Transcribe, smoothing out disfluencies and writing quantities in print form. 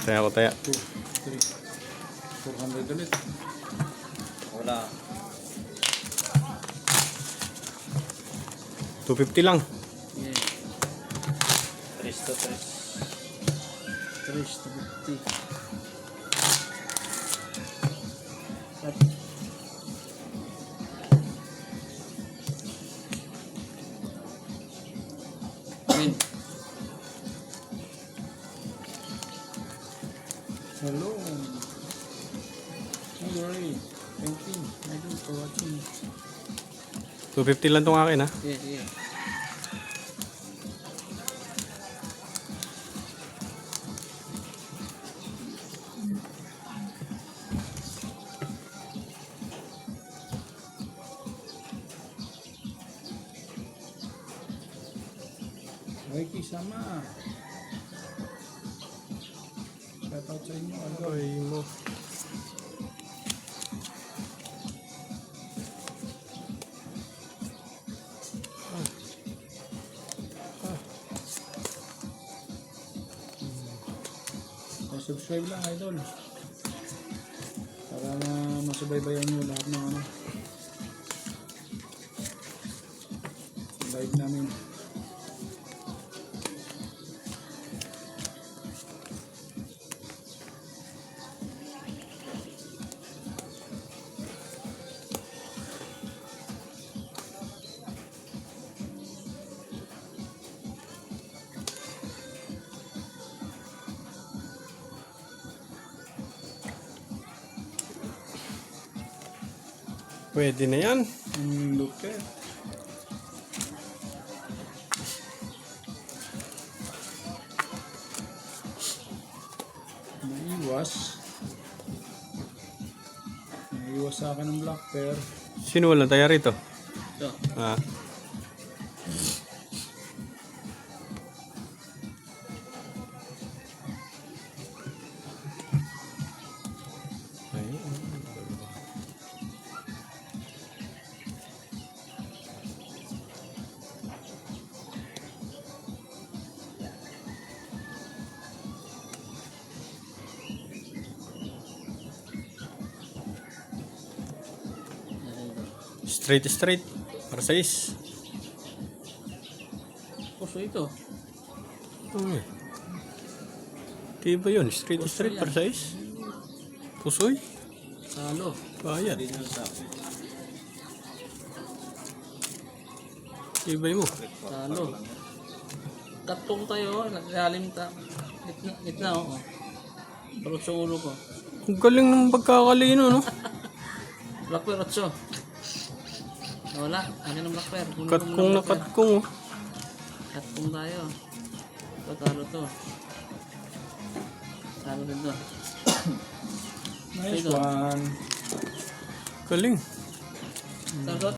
Taya ko, taya. 2, 3, 400 ulit. Wala. 250 lang. Yeah. 3 to 3. 3 to 50. At win. Hello. Sorry. Thank you. Thank you for watching. 250 lang tong akin, ha. Yeah, yeah. Mikey sama. Shoutout sa inyo. Ay mo. Subscribe lang, idol. Para na masubaybayan nyo lahat ng ano live namin. Pwede na yan. Look at naiwas sa akin ng black pair. Sino walang taya rito? Ito. Ah. Ay, straight. Para sa is. Puso ito. Ay. Di ba yun? Straight para sa is. Pusoy. Salo. Bayad. Ibay mo. Salo. Katong tayo. Lalim ta. Gitna oh. Parot sa ulo ko. Ang galing ng pagkakalino, no? Black pair 8. Wala. Ano ng black pair? Katkong na katkong, oh. Katkong tayo. Ito, talo to. Talo din to. Nice one. Galing. Talo